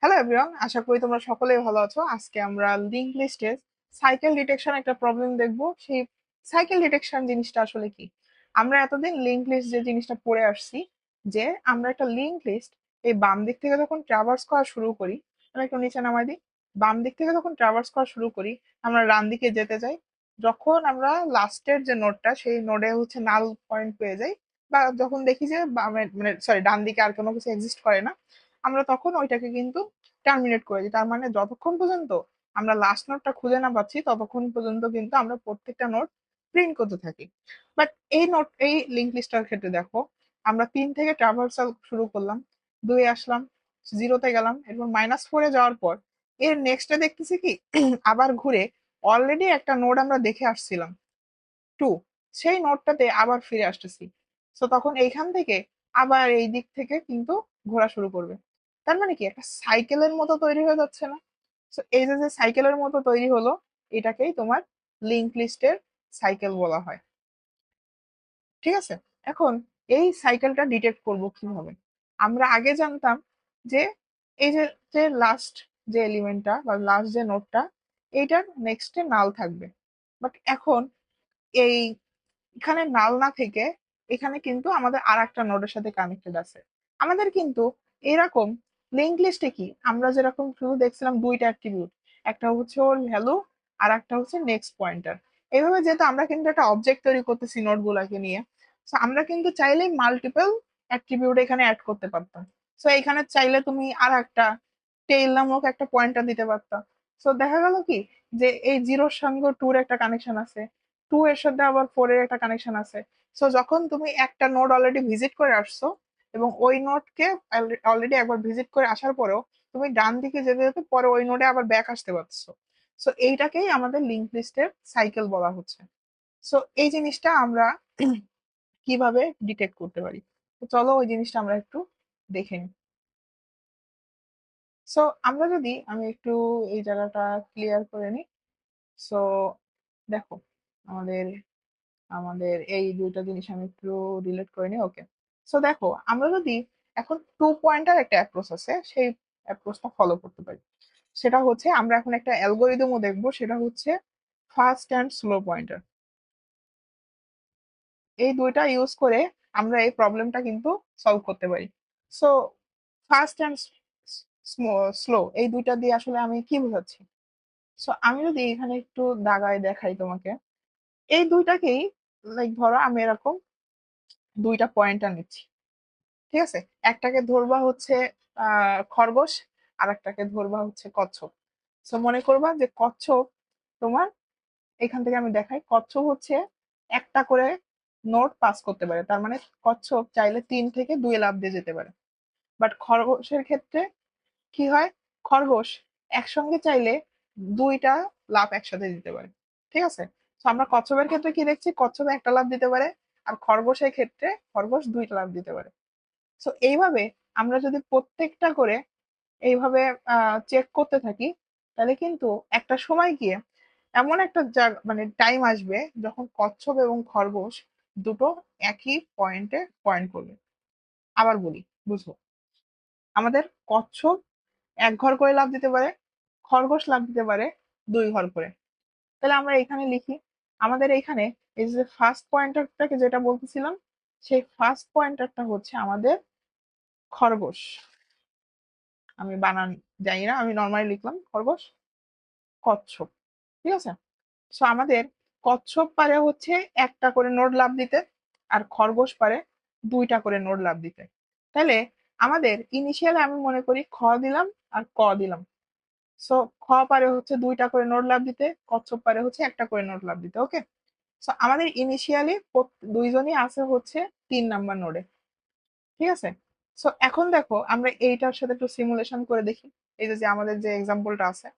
Hello everyone, আশা করি তোমরা সকলেই ভালো আছো। আজকে আমরা লিংক লিস্টে সাইকেল ডিটেকশন একটা প্রবলেম দেখবো। সেই সাইকেল ডিটেকশন জিনিসটা আসলে কি? আমরা এতদিন লিংক লিস্ট যে জিনিসটা পড়ে আসছি, যে আমরা একটা লিংক লিস্ট এই বাম দিক থেকে যখন ট্রাভার্স করা শুরু করি, আমরা একটু নিচে নামাই দিই। বাম দিক থেকে যখন ট্রাভার্স করা শুরু করি, আমরা ডান দিকে যেতে যাই। যখন আমরা লাস্টের যে নোডটা, সেই নোডে হচ্ছে নাল পয়েন্ট পেয়ে যাই, বা যখন দেখি যে বামে মানে সরি ডান দিকে আর কোনো কিছু এক্সিস্ট করে না, আমরা তখন ওইটাকে কিন্তু টার্মিনেট করে দিই। তার মানে যতক্ষণ পর্যন্ত আমরা লাস্ট নোটটা খুঁজে না পাচ্ছি, ততক্ষণ পর্যন্ত কিন্তু আমরা প্রত্যেকটা নোট প্রিন্ট করতে থাকি। বাট এই লিঙ্ক লিস্টটার ক্ষেত্রে দেখো, আমরা 3 থেকে ট্রাভার্সাল শুরু করলাম, 2 আসলাম, 0-তে গেলাম, এরপর -4-এ যাওয়ার পর এর নেক্সটে দেখতেছি কি আবার ঘুরে অলরেডি একটা নোড আমরা দেখে আসছিলাম, 2, সেই নোডটাতে আবার ফিরে আসতেছি। তো তখন এইখান থেকে আবার এই দিক থেকে কিন্তু ঘোরা শুরু করবে। তার মানে কি একটা সাইকেলের মতো তৈরি হয়ে যাচ্ছে না? তো এই যে যে সাইকেলের মতো তৈরি হলো, এটাকেই তোমার লিংক লিস্টের সাইকেল বলা হয়। ঠিক আছে? এখন এই সাইকেলটা ডিটেক্ট করব কিভাবে? আমরা আগে জানতাম যে এই যে যে লাস্ট যে এলিমেন্টটা বা লাস্ট যে নোডটা, এইটার নেক্সটে নাল থাকবে। বাট এখন এই এখানে নাল না থেকে এখানে কিন্তু আমাদের আর একটা নোডের সাথে কানেক্টেড আছে। আমাদের কিন্তু এরকম লিঙ্ক লিস্টে কি আমরা যেরকম শুধু দেখছিলাম দুইটা অ্যাট্রিবিউট, একটা হচ্ছে ওর ভ্যালু আর একটা হচ্ছে নেক্সট পয়েন্টার। এইভাবে যেহেতু আমরা কিন্তু একটা অবজেক্ট তৈরি করতেছি নোড গুলাকে নিয়ে, তো আমরা কিন্তু চাইলে মাল্টিপল অ্যাট্রিবিউট এখানে অ্যাড করতে পারতাম। তো এখানে চাইলে তুমি আর একটা টেইল নামক একটা পয়েন্টার দিতে পারতাম। তো দেখা গেল কি যে এই জিরোর সঙ্গে টুর একটা কানেকশন আছে, 2 এর সাথে আবার 4 এর একটা কানেকশন আছে। সো যখন তুমি একটা নোড অলরেডি ভিজিট করে আসছো এবং ওই নোডকে অলরেডি একবার ভিজিট করে আসার পরেও তুমি ডান দিকে যেতে যেতে পরে ওই নোডে আবার ব্যাক আসতে পারছো। সো এইটাকেই আমাদের লিংক লিস্টের সাইকেল বলা হচ্ছে। সো এই জিনিসটা আমরা কিভাবে ডিটেক্ট করতে পারি, তো চলো ওই জিনিসটা আমরা একটু দেখে নিই। সো আমরা যদি আমি একটু এই জায়গাটা ক্লিয়ার করে নিই। সো দেখো, আমাদের আমাদের এই দুইটা জিনিস আমি একটু রিলেট করে নিই। ওকে, সো দেখো, আমরা যদি এখন 2 পয়েন্টার একটা অ্যাপ্রোচ আছে, সেই অ্যাপ্রোচটা ফলো করতে পারি। সেটা হচ্ছে আমরা এখন একটা অ্যালগোরিদমও দেখবো, সেটা হচ্ছে ফাস্ট অ্যান্ড স্লো পয়েন্টার। এই দুইটা ইউজ করে আমরা এই প্রবলেমটা কিন্তু সলভ করতে পারি। সো ফাস্ট অ্যান্ড স্লো, এই দুইটা দিয়ে আসলে আমি কি বোঝাচ্ছি? সো আমি যদি এখানে একটু দাগায় দেখাই তোমাকে, এই দুইটাকেই, লাইক ধরো আমি এরকম দুইটা পয়েন্টার নিচ্ছি। ঠিক আছে? একটাকে ধরবা হচ্ছে খরগোশ, আর একটাকে ধরবা হচ্ছে কচ্ছপ। সো মনে করবা যে কচ্ছপ তোমার, এখান থেকে আমি দেখাই, কচ্ছপ হচ্ছে একটা করে নোট পাস করতে পারে। তার মানে কচ্ছপ চাইলে 3 থেকে 2 লাফ দিয়ে যেতে পারে। বাট খরগোশের ক্ষেত্রে কি হয়? খরগোশ একসঙ্গে চাইলে দুইটা লাফ একসাথে দিতে পারে। ঠিক আছে? তো আমরা কচ্ছপের ক্ষেত্রে কি দেখছি? কচ্ছপ একটা লাফ দিতে পারে, আর খরগোশের ক্ষেত্রে খরগোশ দুইটা লাফ দিতে পারে। সো এইভাবে আমরা যদি প্রত্যেকটা করে এইভাবে চেক করতে থাকি, তাহলে কিন্তু একটা সময় গিয়ে এমন একটা মানে টাইম আসবে যখন কচ্ছপ এবং খরগোশ দুটো একই পয়েন্টে পয়েন্ট করবে। আবার বলি, বুঝো, আমাদের কচ্ছপ 1 ঘর করে লাফ দিতে পারে, খরগোশ লাফ দিতে পারে 2 ঘর করে। তাহলে আমরা এখানে লিখি, আমাদের এখানে এই যে ফার্স্ট পয়েন্টারটাকে যেটা বলতেছিলাম, সেই ফার্স্ট পয়েন্টারটা হচ্ছে আমাদের খরগোশ। আমি বানান জানি না, আমি নর্মালি লিখলাম খরগোশ, কচ্ছপ। ঠিক আছে? সো আমাদের কচ্ছপ পারে হচ্ছে একটা করে নোড লাফ দিতে, আর খরগোশ পারে দুইটা করে নোড লাফ দিতে। তাহলে আমাদের ইনিশিয়ালি আমি মনে করি খ দিলাম আর ক দিলাম। সো খ পারে হচ্ছে দুইটা করে নোড লাফ দিতে, কচ্ছপ পারে হচ্ছে একটা করে নোড লাফ দিতে। ওকে, সো আমাদের ইনিশিয়ালি দুইজনই আছে হচ্ছে 3 নাম্বার নোডে। ঠিক আছে? সো এখন দেখো আমরা এইটার সাথে একটু সিমুলেশন করে দেখি। এই যে যে আমাদের যে এক্সাম্পলটা আছে,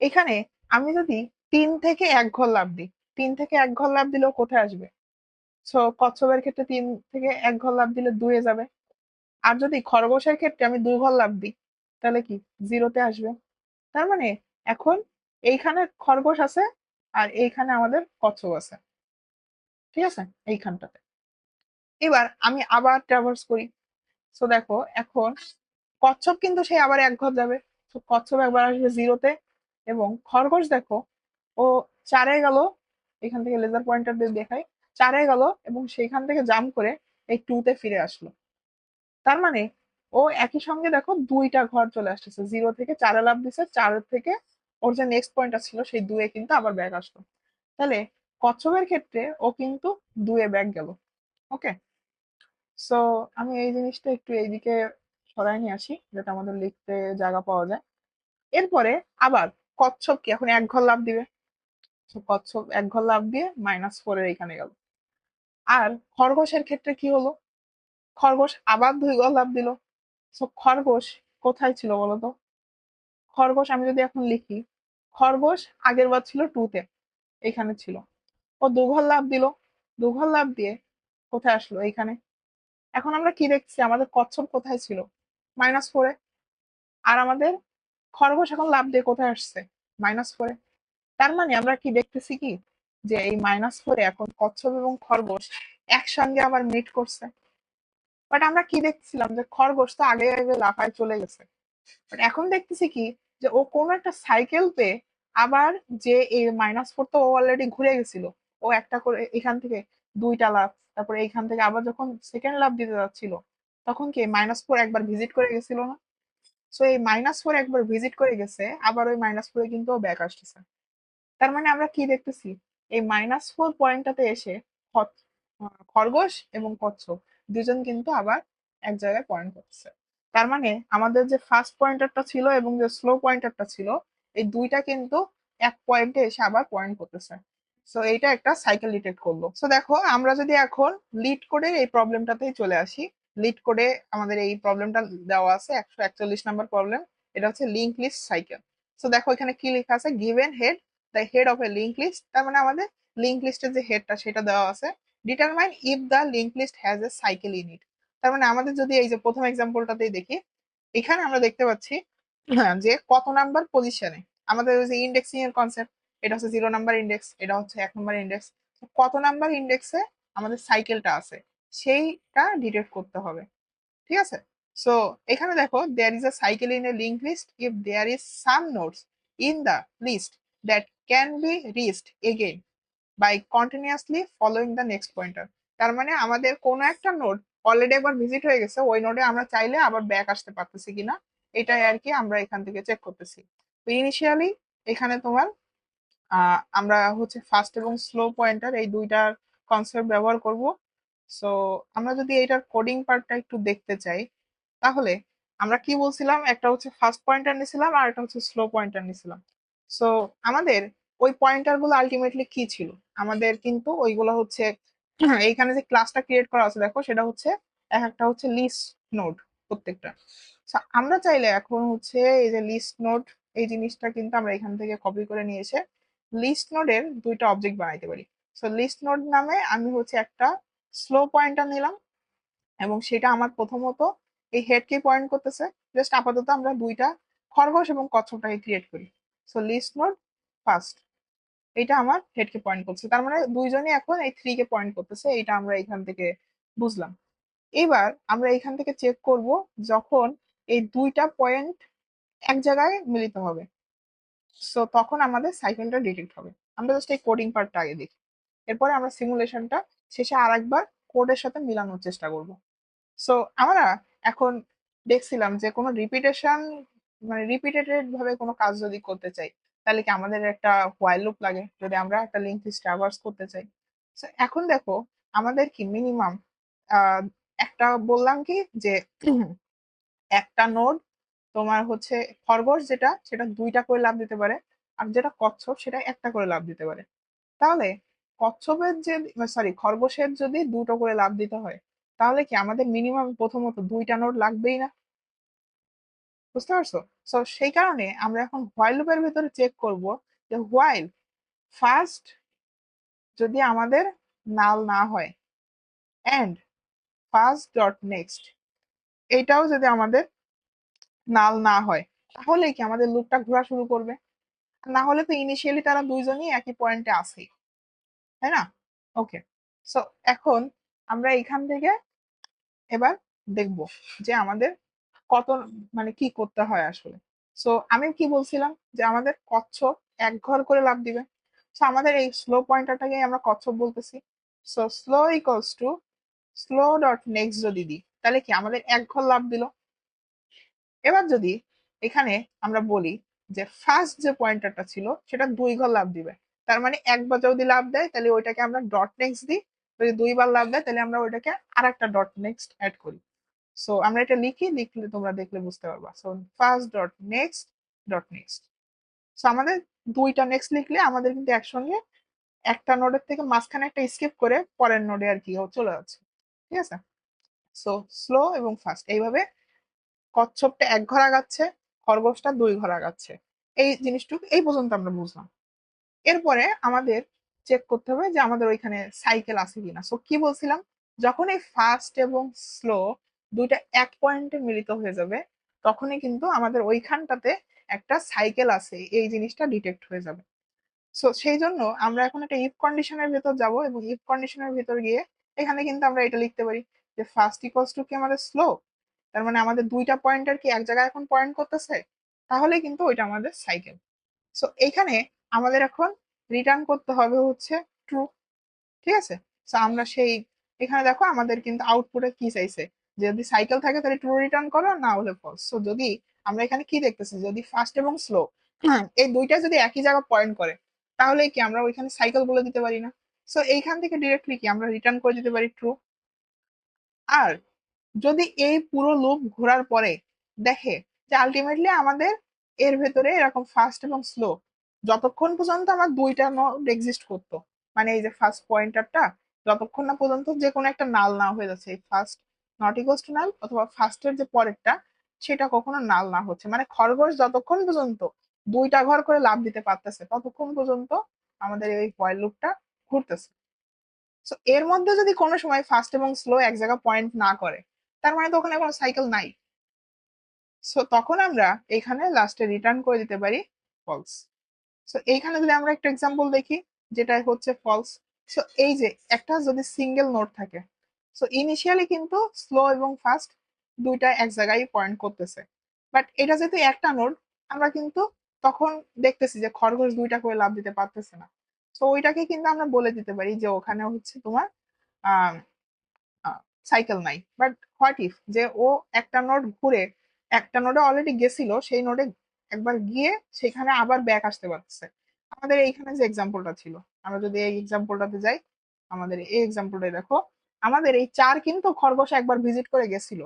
এখানে আমি যদি 3 থেকে 1 ঘর লাফ দিই, 3 থেকে 1 ঘর লাফ দিলেও কোথায় আসবে? সো কচ্ছপের ক্ষেত্রে 3 থেকে 1 ঘর লাফ দিলে 2-এ যাবে। আর যদি খরগোশের ক্ষেত্রে আমি 2 ঘর লাফ দিই, তাহলে কি 0-তে আসবে। তার মানে এখন এইখানে খরগোশ আছে, আর এইখানে আমাদের কচ্ছপ আছে। ঠিক আছে? এইখানটাতে এবার আমি আবার ট্রাভার্স করি। সো দেখো, এখন কচ্ছপ কিন্তু সে আবার 1 ঘর যাবে। তো কচ্ছপ একবার আসবে 0-তে, এবং খরগোশ দেখো ও 4-এ গেল, এখান থেকে লেজার পয়েন্টার দিয়ে দেখাই, 4-এ গেল এবং সেইখান থেকে জাম্প করে এই 2-তে ফিরে আসলো। তার মানে ও একই সঙ্গে দেখো দুইটা ঘর চলে আসতেছে, 0 থেকে 4-এ লাফ দিছে, 4 থেকে ওর যে নেক্সট পয়েন্টটা ছিল সেই 2-এ কিন্তু আবার ব্যাক আসলো। তাহলে কচ্ছপের ক্ষেত্রে ও কিন্তু 2-এ ব্যাক গেল। ওকে, সো আমি এই জিনিসটা একটু এইদিকে সরাই নিয়ে আসি যাতে আমাদের লিখতে জায়গা পাওয়া যায়। এরপরে আবার কচ্ছপ কি এখন এক ঘর লাফ দিবে, তো কচ্ছপ এক ঘর লাফ দিয়ে -4-এর এখানে গেল। আর খরগোশের ক্ষেত্রে কি হলো, খরগোশ আবার 2 ঘর লাফ দিল। তো খরগোশ কোথায় ছিল বলতো? খরগোশ আমি যদি এখন লিখি, খরগোশ আগের বার ছিল 2-তে, এখানে ছিল। ও 2 ঘর লাফ দিল, 2 ঘর লাফ দিয়ে কোথায় আসলো? এইখানে। এখন আমরা কি দেখছি, আমাদের কচ্ছপ কোথায় ছিল? -4-এ। আর আমাদের খরগোশ এখন লাফ দিয়ে কোথায় আসছে? -4-এ। তার মানে আমরা কি দেখতেছি কি, যে এই -4-এ এখন কচ্ছপ এবং খরগোশ একসঙ্গে আবার মিট করছে। বাট আমরা কি দেখছিলাম, যে খরগোশ তো আগে আগে লাফায় চলে গেছে। বাট এখন দেখতেছি কি, যে ও কোন একটা সাইকেল পেয়ে আবার, যে এই -4 তো ও অলরেডি ঘুরে গেছিল, ও একটা করে এখান থেকে দুইটা লাফ, তারপরে এইখান থেকে আবার যখন সেকেন্ড লাফ দিতে যাচ্ছিল, তখন কি -4 একবার ভিজিট করে গেছিল না? সো এই -4 একবার ভিজিট করে গেছে, আবার ওই -4-এ কিন্তু ও ব্যাক আসতেছে। তার মানে আমরা কি দেখতেছি, এই -4 পয়েন্টটাতে এসে খরগোশ এবং কচ্ছপ দুজন কিন্তু আবার এক জায়গায় পয়েন্ট করতেছে। তার মানে আমাদের যে ফার্স্ট পয়েন্টারটা ছিল এবং যে স্লো পয়েন্টারটা ছিল, এই দুইটা কিন্তু এক পয়েন্টে এসে আবার পয়েন্ট করতেছে। সো এইটা একটা সাইকেল ডিটেক্ট করলো। সো দেখো, আমরা যদি এখন লিড কোডের এই প্রবলেমটাতেই চলে আসি। লিড কোডে আমাদের এই প্রবলেমটা দেওয়া আছে, 141 নাম্বার প্রবলেম। এটা হচ্ছে লিঙ্ক লিস্ট সাইকেল। সো দেখো এখানে কি লেখা আছে, given head the head of a link list. তার মানে আমাদের লিঙ্ক লিস্টের যে হেডটা সেটা দেওয়া আছে। Determine if the link list has a cycle in it. তার মানে আমাদের যদি এই যে প্রথম এক্সাম্পলটাতেই দেখি, এখানে আমরা দেখতে পাচ্ছি হ্যাঁ, যে কত নাম্বার পজিশনে আমাদের ওই যে ইন্ডেক্সিং এর কনসেপ্ট, এটা হচ্ছে 0 নাম্বার ইন্ডেক্স, এটা হচ্ছে 1 নাম্বার ইন্ডেক্স। কত নাম্বার ইন্ডেক্সে আমাদের সাইকেলটা আছে সেইটা ডিটেক্ট করতে হবে। ঠিক আছে, সো এখানে দেখো, there is a cycle in a link list if there is some nodes in the list that can be reached again by continuously following the next pointer. তার মানে আমাদের কোনো একটা নোড অলরেডি একবার ভিজিট হয়ে গেছে, ওই নোডে আমরা চাইলে আবার ব্যাক আসতে পারতেছি কিনা, এটাই আর কি আমরা এখান থেকে চেক করতেছি। তো ইনিশিয়ালি এখানে তোমার আমরা হচ্ছে ফাস্ট এবং স্লো পয়েন্টার এই দুইটার কনসেপ্ট ব্যবহার করব। সো আমরা যদি এটার কোডিং পার্টটা একটু দেখতে চাই, তাহলে আমরা কি বলছিলাম, একটা হচ্ছে ফাস্ট পয়েন্টার নিছিলাম আর একটা হচ্ছে স্লো পয়েন্টার নিছিলাম। সো আমাদের ওই পয়েন্টার গুলো আলটিমেটলি কি ছিল, আমাদের কিন্তু ওইগুলো হচ্ছে এইখানে যে ক্লাসটা ক্রিয়েট করা আছে দেখো, সেটা হচ্ছে এক একটা হচ্ছে লিস্ট নোড প্রত্যেকটা। So, আমরা চাইলে এখন হচ্ছে এই যে লিস্ট নোড, এই জিনিসটা কিন্তু আমরা এখান থেকে কপি করে নিয়ে এসে লিস্ট নোডের দুইটা অবজেক্ট বানাইতে পারি। সো লিস্ট নোড নামে আমি হচ্ছে একটা স্লো পয়েন্টার নিলাম, এবং সেটা আমার প্রথমত এই হেডকে পয়েন্ট করতেছে। জাস্ট আপাতত আমরা দুইটা খরগোশ এবং কচ্ছপটাকে ক্রিয়েট করি। সো লিস্ট নোড ফার্স্ট, এটা আমার হেডকে পয়েন্ট করছে, তার মানে দুইজনই এখন এই 3 কে পয়েন্ট করতেছে, এটা আমরা এখান থেকে বুঝলাম। এবার আমরা এখান থেকে চেক করব, যখন এই দুইটা পয়েন্ট এক জায়গায় মিলিত হবে, সো তখন আমাদের সাইকেলটা ডিটেক্ট হবে। আমরা জাস্ট এই কোডিং পার্টটা আগে দেখি, এরপরে আমরা সিমুলেশনটা শেষে আরেকবার কোডের সাথে মিলানোর চেষ্টা করব। সো আমরা এখন দেখছিলাম যে কোনো রিপিটেশন, মানে রিপিটেটেড ভাবে কোনো কাজ যদি করতে চাই, তাহলে কি আমাদের একটা হোয়াইল লুপ লাগে, যদি আমরা একটা লিঙ্ক লিস্ট ট্রাভার্স করতে চাই। So, এখন দেখো আমাদের কি মিনিমাম একটা বললাম কি, যে একটা নোড তোমার হচ্ছে খরগোশ যেটা, সেটা দুইটা করে লাভ দিতে পারে, আর যেটা কচ্ছপ সেটা একটা করে লাভ দিতে পারে। তাহলে কচ্ছপের যে, খরগোশের যদি দুটো করে লাভ দিতে হয়, তাহলে কি আমাদের মিনিমাম প্রথমত দুইটা নোড লাগবেই না? বুঝতে পারছো? সো সেই কারণে আমরা এখন হোয়াইল লুপের ভিতরে চেক করব, যে হোয়াইল ফার্স্ট যদি আমাদের নাল না হয়, এন্ড ফার্স্ট ডট নেক্সট এটাও যদি আমাদের নাল না হয়, তাহলে কি আমাদের লুপটা ঘোরা শুরু করবে। না হলে তো ইনিশিয়ালি তারা দুইজনই একই পয়েন্টে আছে, তাই না? ওকে, সো এখন আমরা এখান থেকে এবার দেখব যে আমাদের কত, মানে কি করতে হয় আসলে। সো আমি কি বলছিলাম যে আমাদের কচ্ছপ এক ঘর করে লাফ দিবে। সো আমাদের এই স্লো পয়েন্টারটাকে আমরা কচ্ছপ বলতেছি। So slow equals to slow dot next যদি দিই তাহলে কি আমাদের এক ঘর লাফ দিল। এবার যদি এখানে আমরা বলি যে ফার্স্ট যে পয়েন্টারটা ছিল সেটা 2 ঘর লাফ দিবে, তার মানে একবার যদি লাফ দেয় তাহলে ওইটাকে আমরা ডট নেক্সট দিই, যদি 2বার লাফ দেয় তাহলে আমরা ওইটাকে আর একটা ডট নেক্সট অ্যাড করি। সো আমরা এটা লিখি, লিখলে তোমরা দেখলে বুঝতে পারবা। So first dot next dot next. So আমাদের 2টা নেক্সট লিখলে আমাদের কিন্তু একসঙ্গে একটা নোডের থেকে মাঝখানে একটা স্কিপ করে পরের নোডে আর কি চলে যাচ্ছে। ঠিক আছে। সো স্লো এবং ফাস্ট এইভাবে কচ্ছপটা এক ঘর আগাচ্ছে, খরগোশটা 2 ঘর আগাচ্ছে। এই জিনিসটুকু এই পর্যন্ত আমরা বুঝলাম। এরপরে আমাদের চেক করতে হবে যে আমাদের ওইখানে সাইকেল আছে কিনা। সো কি বলছিলাম, যখন এই ফাস্ট এবং স্লো দুইটা এক পয়েন্টে মিলিত হয়ে যাবে তখনই কিন্তু আমাদের ওইখানটাতে একটা সাইকেল আছে এই জিনিসটা ডিটেক্ট হয়ে যাবে। সো সেই জন্য আমরা এখন একটা ইফ কন্ডিশনের ভেতর যাব, এবং ইফ কন্ডিশনের ভেতর গিয়ে এখানে কিন্তু আমরা এটা লিখতে পারি যে ফার্স্ট ইকুয়ালস টু কি আমাদের স্লো, তার মানে আমাদের 2টা পয়েন্টার কি এক জায়গায় এখন পয়েন্ট করতেছে, তাহলে কিন্তু ওইটা আমাদের সাইকেল। সো এখানে আমাদের এখন রিটার্ন করতে হবে হচ্ছে ট্রু। ঠিক আছে। তো আমরা সেই এখানে দেখো আমাদের কিন্তু আউটপুটে কি চাইছে, যে যদি সাইকেল থাকে তাহলে ট্রু রিটার্ন করো, না হলে ফলস। সো যদি আমরা এখানে কি দেখতেছি, যদি ফাস্ট এবং স্লো এই দুইটা যদি একই জায়গা পয়েন্ট করে তাহলে কি আমরা ওইখানে সাইকেল বলে দিতে পারি না। সো এইখান থেকে ডিরেক্টলি কি আমরা রিটার্ন করে দিতে পারি ট্রু। আর যদি এই পুরো লুপ ঘোরার পরে দেখে যে আলটিমেটলি আমাদের এর ভেতরে এরকম ফাস্ট এবং স্লো যতক্ষণ পর্যন্ত আমার 2টা নোড এক্সিস্ট করতো, মানে এই যে ফার্স্ট পয়েন্টারটা যতক্ষণ না পর্যন্ত যে কোনো একটা নাল না হয়ে যাচ্ছে, এই ফার্স্ট নট ইকুয়ালস টু নাল অথবা ফার্স্টের যে পরেরটা সেটা কখনো নাল না হচ্ছে, মানে খরগোশ যতক্ষণ পর্যন্ত 2টা ঘর করে লাফ দিতে পারতেছে ততক্ষণ পর্যন্ত আমাদের এই ফয়েল লুপটা ঘুরতেছে। সো এর মধ্যে যদি কোনো সময় ফাস্ট এবং স্লো এক জায়গা পয়েন্ট না করে তার মানে তো ওখানে কোনো সাইকেল নাই। সো তখন আমরা এখানে লাস্টে রিটার্ন করে দিতে পারি ফলস। সো এইখানে যদি আমরা একটা এক্সাম্পল দেখি যেটা হচ্ছে ফলস। সো এই যে একটা যদি সিঙ্গেল নোড থাকে, সো ইনিশিয়ালি কিন্তু স্লো এবং ফাস্ট দুইটা এক জায়গায় পয়েন্ট করতেছে, বাট এটা যেহেতু একটা নোড আমরা কিন্তু তখন দেখতেছি যে খরগোশ 2টা করে লাভ দিতে পারতেছে না। তো ওইটাকে কিন্তু আমরা বলে দিতে পারি যে ওখানে হচ্ছে তোমার আহ সাইকেল নাই। বাট হোয়াট ইফ যে ও একটা নোড ঘুরে একটা নোডে অলরেডি গেছিল, সেই নোডে একবার গিয়ে সেখানে আবার ব্যাক আসতে পারছে। আমাদের এইখানে যে এক্সাম্পলটা ছিল, আমরা যদি এই এক্সাম্পলটাতে যাই, আমাদের এই এক্সাম্পলটাই দেখো, আমাদের এই 4 কিন্তু খরগোশ একবার ভিজিট করে গেছিল,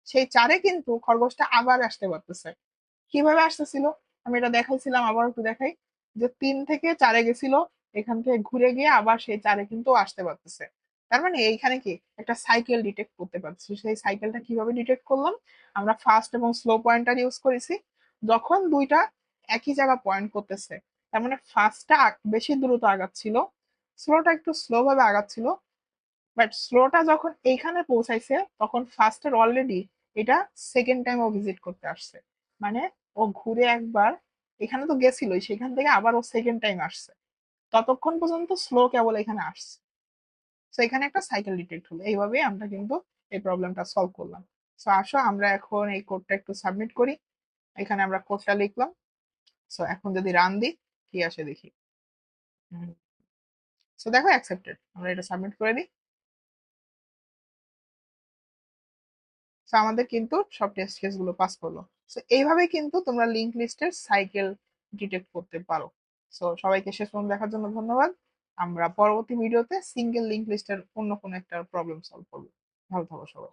সেই 4-এ কিন্তু খরগোশটা আবার আসতে পারতেছে। কিভাবে আসতেছিল আমি এটা দেখাইছিলাম, আবার একটু দেখাই। যে 3 থেকে 4-এ গেছিল, এখান থেকে ঘুরে গিয়ে আবার সেই 4-এ কিন্তু আসতে পারতেছে। তার মানে এইখানে কি একটা সাইকেল ডিটেক্ট করতে পারছি। সেই সাইকেলটা কিভাবে ডিটেক্ট করলাম, আমরা ফাস্ট এবং স্লো পয়েন্টার ইউজ করেছি। যখন দুইটা একই জায়গা পয়েন্ট করতেছে তার মানে ফাস্টটা বেশি দ্রুত আগাচ্ছিল, স্লোটা একটু স্লো ভাবে আগাচ্ছিল। বাট স্লোটা যখন এইখানে পৌঁছাইছে তখন ফার্স্টের অলরেডি এটা সেকেন্ড টাইম ও ভিজিট করতে আসছে, মানে ও ঘুরে একবার এখানে তো গেছিলই, সেখান থেকে আবার ও সেকেন্ড টাইম আসছে, ততক্ষণ পর্যন্ত স্লো কেবল এখানে আসছে। তো এখানে একটা সাইকেল ডিটেক্ট হলো। এইভাবে আমরা কিন্তু এই প্রবলেমটা সলভ করলাম। তো আসো আমরা এখন এই কোডটা একটু সাবমিট করি। এখানে আমরা কোডটা লিখলাম। সো এখন যদি রান দিই কি আসে দেখি। সো দেখো অ্যাকসেপ্টেড, আমরা এটা সাবমিট করে দিই। সো আমাদের কিন্তু সব টেস্ট কেস গুলো পাস করলো। সো এইভাবে কিন্তু তোমরা লিংক লিস্টের সাইকেল ডিটেক্ট করতে পারো। সো সবাইকে শেষ পর্যন্ত দেখার জন্য ধন্যবাদ। আমরা পরবর্তী ভিডিওতে সিঙ্গেল লিংক লিস্টের অন্য কোনো একটা প্রবলেম সলভ করবো। ভালো থাকো সবাই।